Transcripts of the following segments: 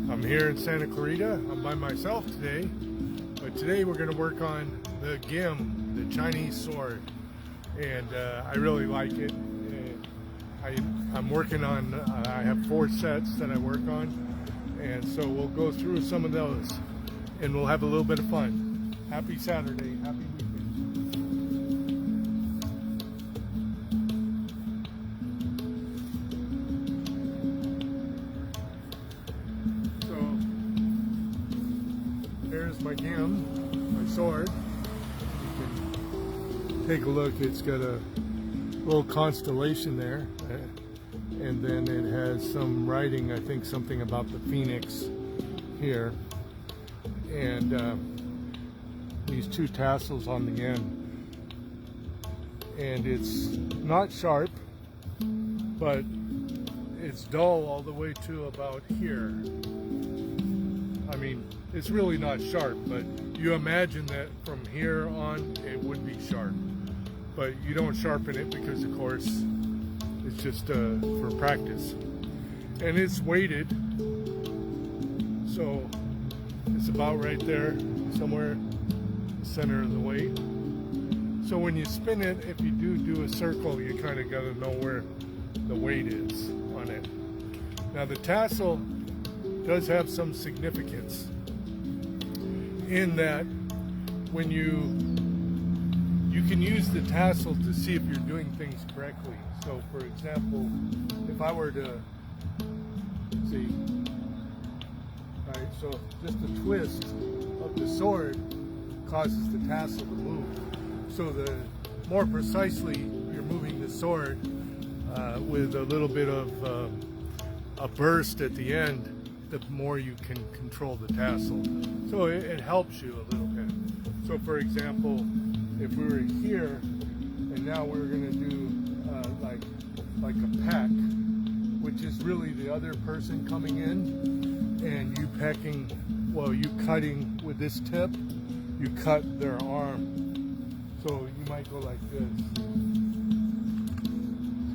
I'm here in Santa Clarita. I'm by myself today, but today we're going to work on the gim, the Chinese sword, and I really like it. I'm working on, I have 4 sets that I work on, and so we'll go through some of those and we'll have a little bit of fun. Happy Saturday, happy weekend. Here's my gim, my sword. You can take a look, it's got a little constellation there, and then it has some writing, I think something about the phoenix here, and these 2 tassels on the end. And it's not sharp, but it's dull all the way to about here. I mean, it's really not sharp, but you imagine that from here on it would be sharp. But you don't sharpen it because, of course, it's just for practice. And it's weighted, so it's about right there, somewhere in the center of the weight. So when you spin it, if you do a circle, you kind of got to know where the weight is on it. Now the tassel does have some significance in that when you can use the tassel to see if you're doing things correctly. So for example, if I were to see, right, so just a twist of the sword causes the tassel to move. So the more precisely you're moving the sword with a little bit of a burst at the end, the more you can control the tassel. So it helps you a little bit. So for example, if we were here and now we're going to do like a peck, which is really the other person coming in and you pecking, well, you cutting with this tip, you cut their arm. So you might go like this.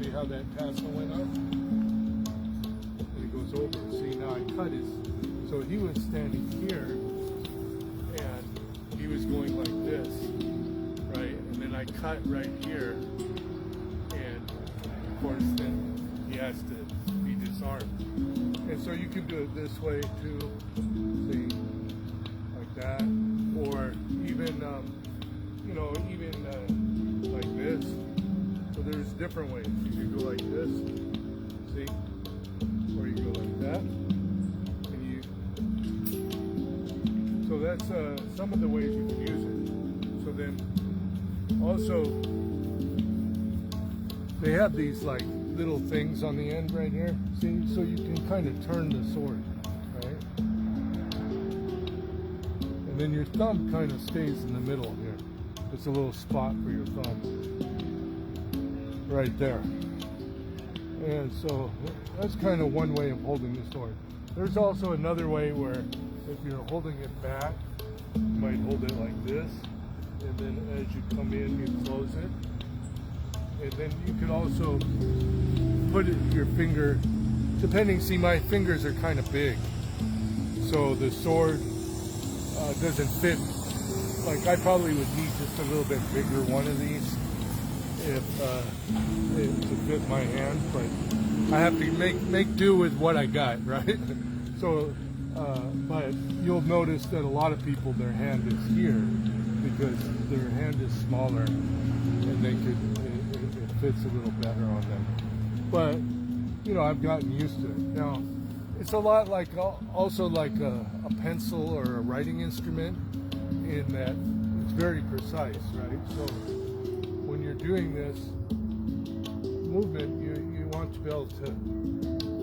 See how that tassel went up? Over. See, now I cut his, so he was standing here and he was going like this, right? And then I cut right here, and of course then he has to be disarmed. And so you can do it this way too, see, like that, or even you know, even like this. So there's different ways. You can go like this, see? Or you go like that, and so that's some of the ways you can use it. So then also they have these like little things on the end right here, see, so you can kind of turn the sword, right? And then your thumb kind of stays in the middle here. It's a little spot for your thumb right there. And so that's kind of one way of holding the sword. There's also another way where if you're holding it back, you might hold it like this, and then as you come in, you close it. And then you could also put your finger, depending, see, my fingers are kind of big, so the sword doesn't fit. Like, I probably would need just a little bit bigger one of these if it to fit my hand, but I have to make do with what I got, right? So, but you'll notice that a lot of people, their hand is here because their hand is smaller and it fits a little better on them. But, you know, I've gotten used to it. Now, it's a lot like, also like a pencil or a writing instrument in that it's very precise, right? So when you're doing this movement, you want to be able to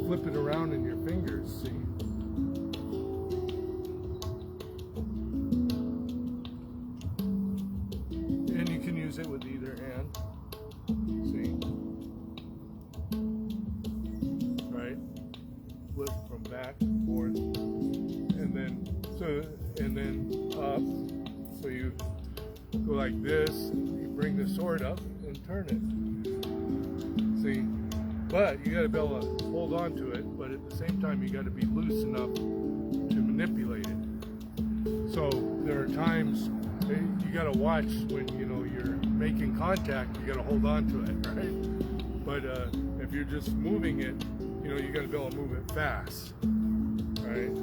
flip it around in your fingers, see? And you can use it with either hand, see? Right? Flip from back and forth, and then up. So you go like this, you bring the sword up and turn it. See? But you got to be able to hold on to it, but at the same time you got to be loose enough manipulate it. So there are times you got to watch when you're making contact. You got to hold on to it, right? But if you're just moving it, you got to be able to move it fast, right?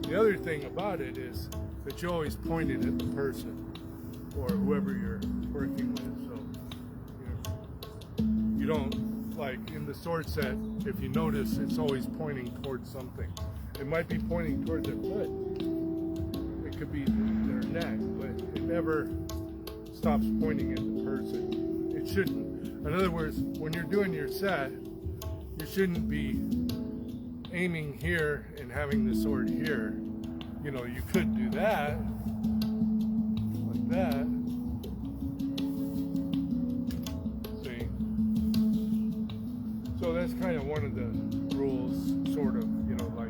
The other thing about it is that you always point it at the person or whoever you're working with. So you don't, like in the sword set, if you notice, it's always pointing towards something. It might be pointing towards their foot. It could be their neck, but it never stops pointing at the person. It shouldn't. In other words, when you're doing your set, you shouldn't be aiming here and having the sword here. You could do that, like that. See? So that's kind of one of the rules, sort of, like,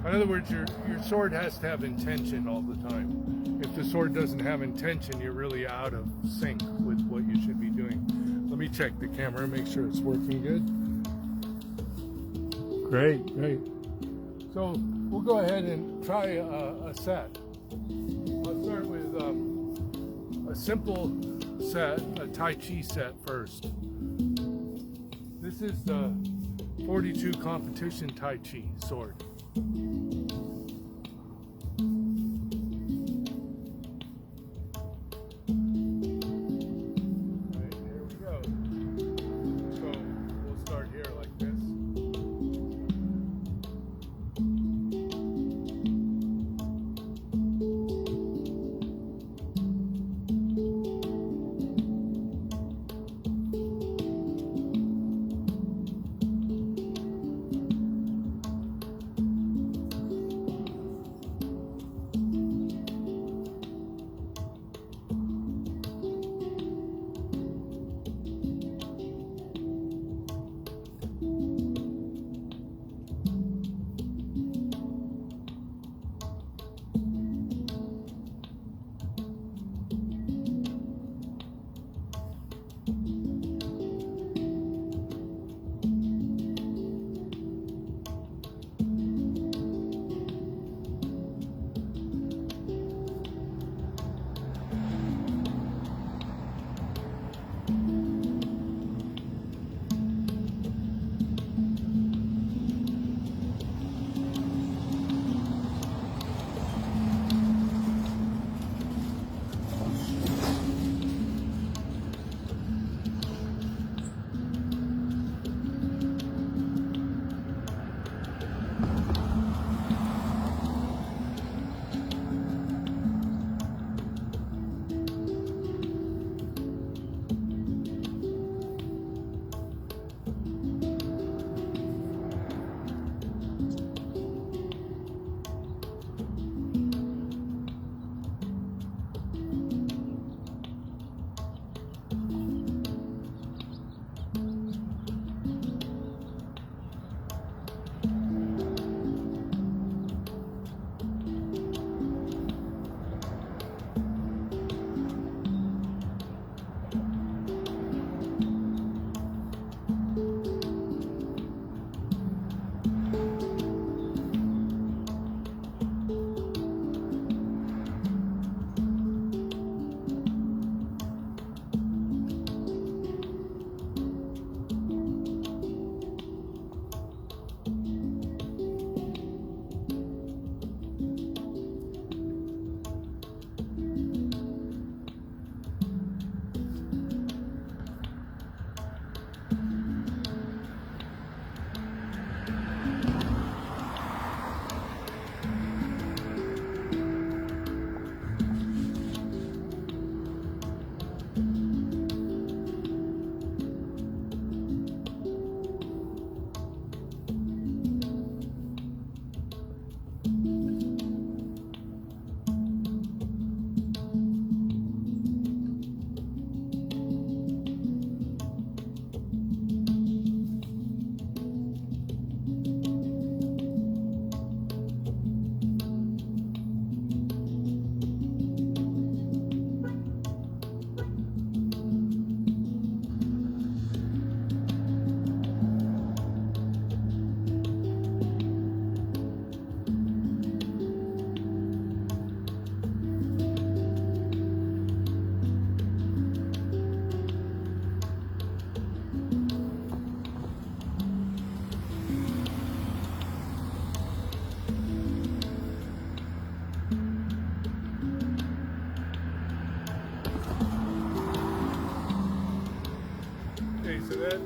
in other words, your sword has to have intention all the time. If the sword doesn't have intention, you're really out of sync with what you should be doing. Let me check the camera, make sure it's working good. Great. So we'll go ahead and try a set. I'll start with a simple set, a Tai Chi set first. This is the 42 competition Tai Chi sword.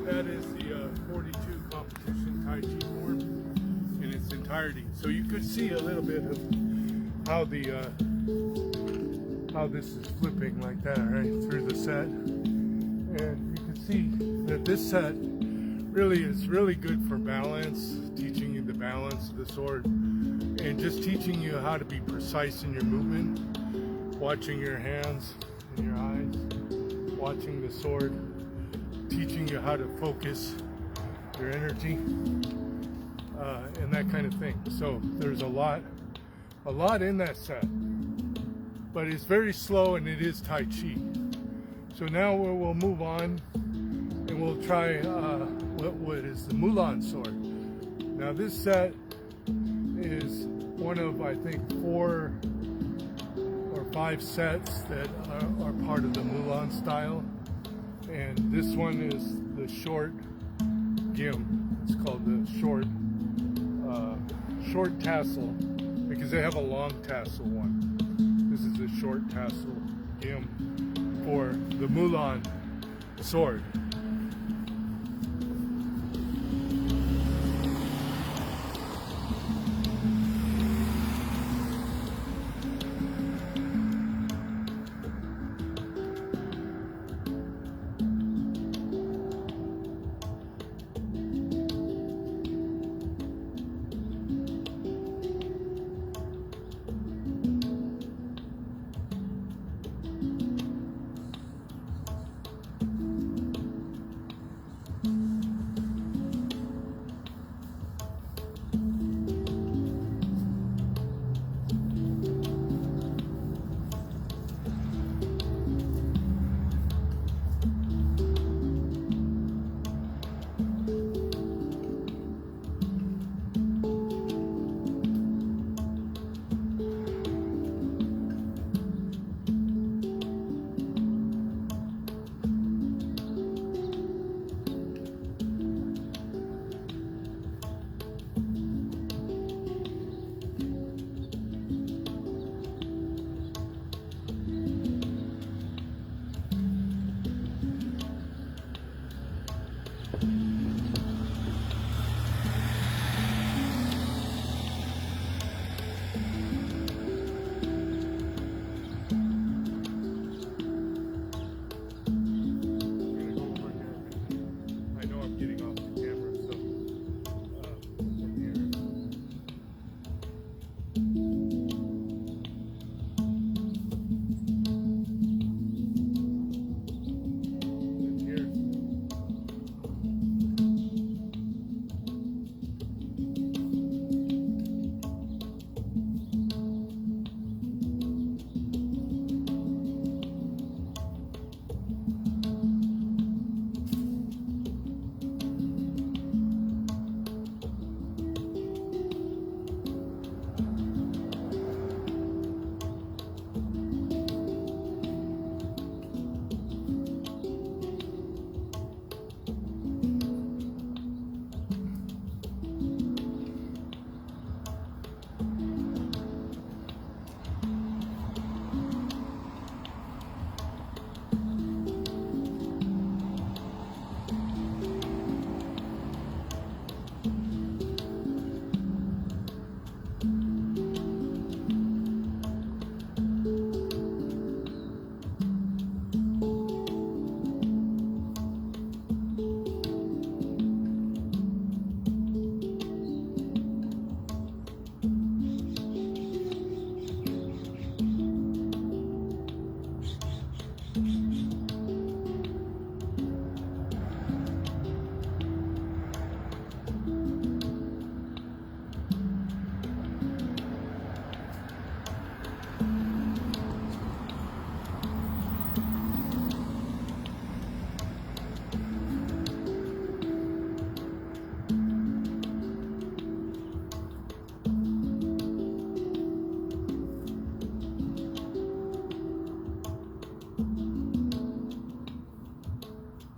That is the 42 competition Tai Chi form in its entirety. So you could see a little bit of how the how this is flipping like that, right, through the set. And you can see that this set really is really good for balance, teaching you the balance of the sword, and just teaching you how to be precise in your movement, watching your hands and your eyes, watching the sword, teaching you how to focus your energy, and that kind of thing. So there's a lot in that set, but it's very slow and it is Tai Chi. So now we'll move on and we'll try what is the Mulan sword. Now this set is one of, I think, 4 or 5 sets that are part of the Mulan style. And this one is the short gim. It's called the short tassel because they have a long tassel one. This is a short tassel gim for the Mulan sword.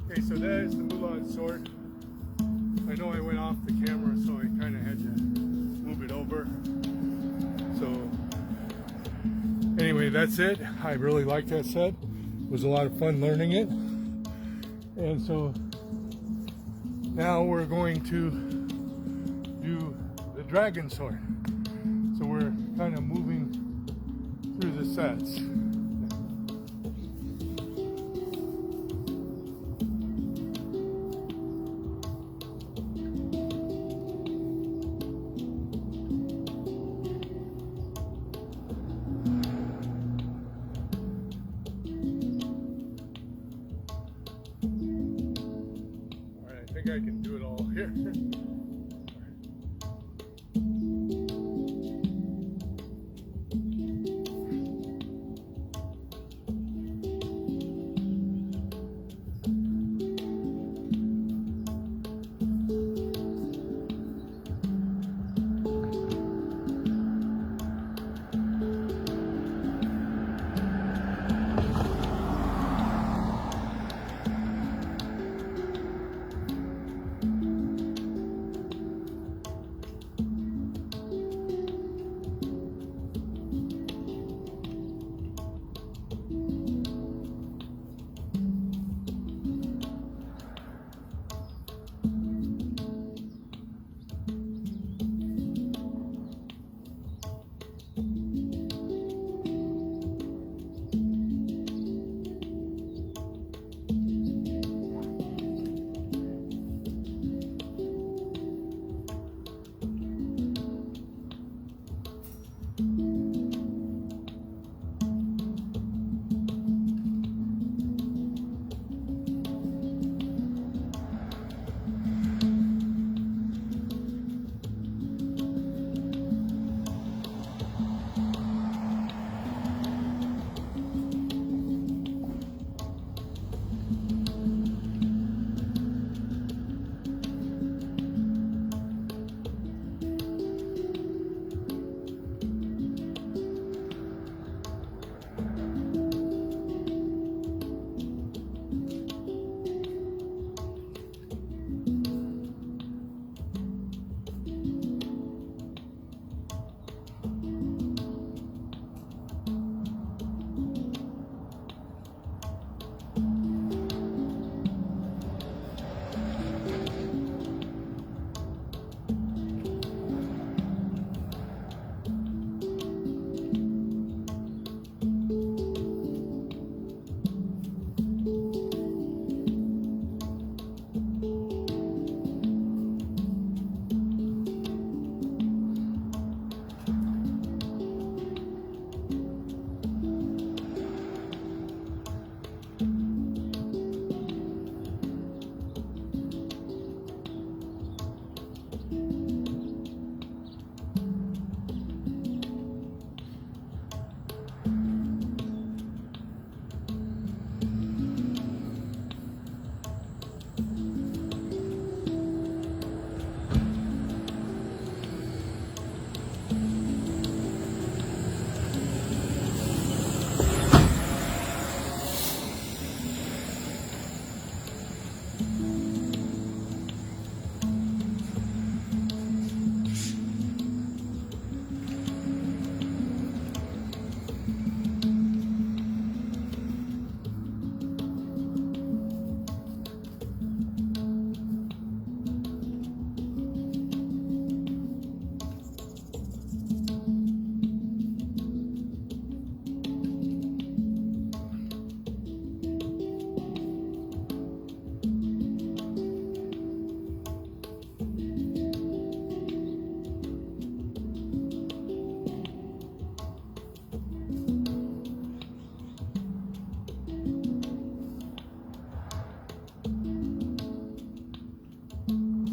Okay, so that is the Mulan sword. I know I went off the camera, so I kind of had to move it over. So anyway, that's it. I really like that set. It was a lot of fun learning it. And so Now we're going to do the dragon sword. So we're kind of moving through the sets. I think I can do it all here.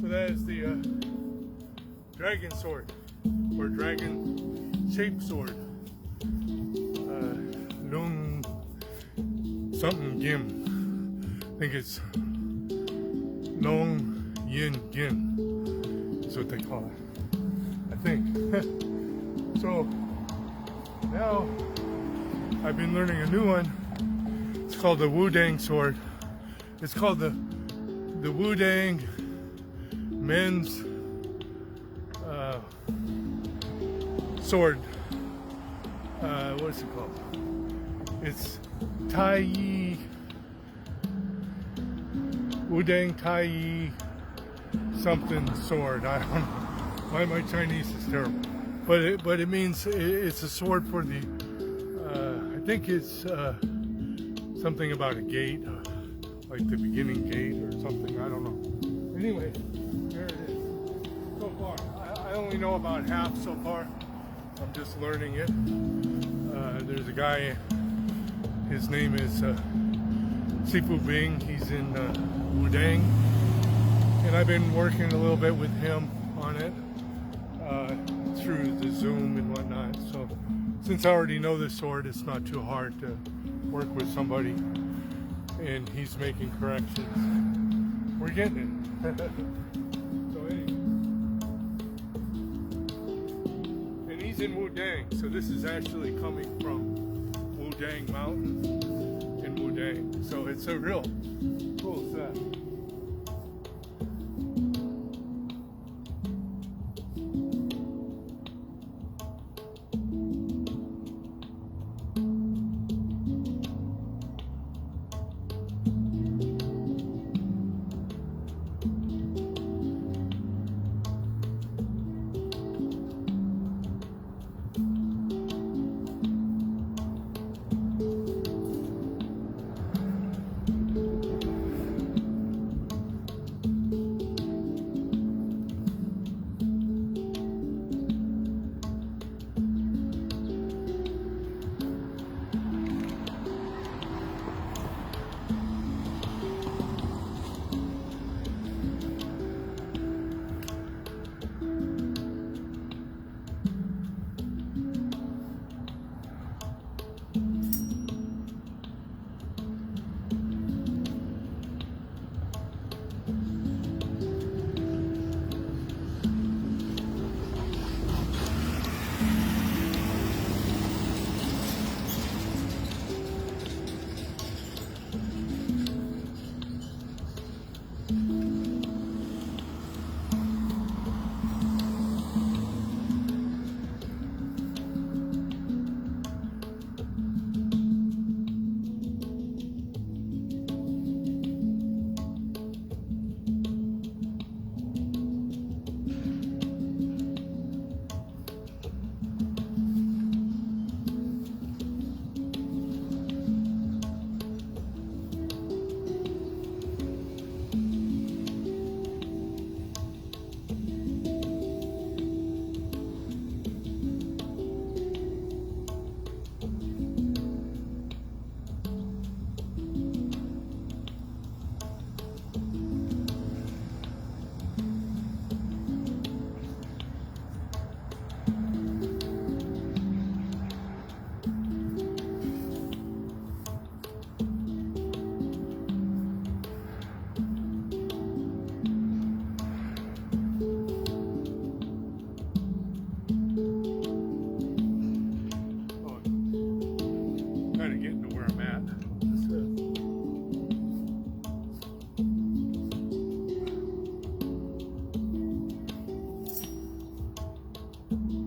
That is the dragon sword, or dragon shaped sword. Lung something Gim. I think it's Long Yin Gim is what they call it. I think. So now I've been learning a new one. It's called the wudang sword. It's called the wudang men's sword. What is it called? It's Tai wudang Tai something sword. I don't know. My Chinese is terrible. But it means it's a sword for the, I think it's something about a gate, like the beginning gate or something. I don't know. Anyway, there it is. So far, I only know about half so far. I'm just learning it. There's a guy, his name is Sifu Bing. He's in Wudang, and I've been working a little bit with him on it through the Zoom and whatnot. So since I already know this sword, it's not too hard to work with somebody, and he's making corrections. We're getting it. So anyway, and he's in Wudang, so this is actually coming from Wudang Mountain in Wudang. So it's a real cool set.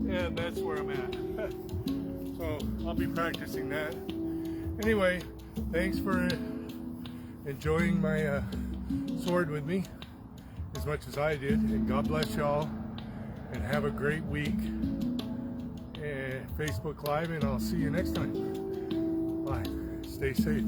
And that's where I'm at. So I'll be practicing that. Anyway, thanks for enjoying my sword with me as much as I did. And God bless y'all. And have a great week. And Facebook Live, and I'll see you next time. Bye. Stay safe.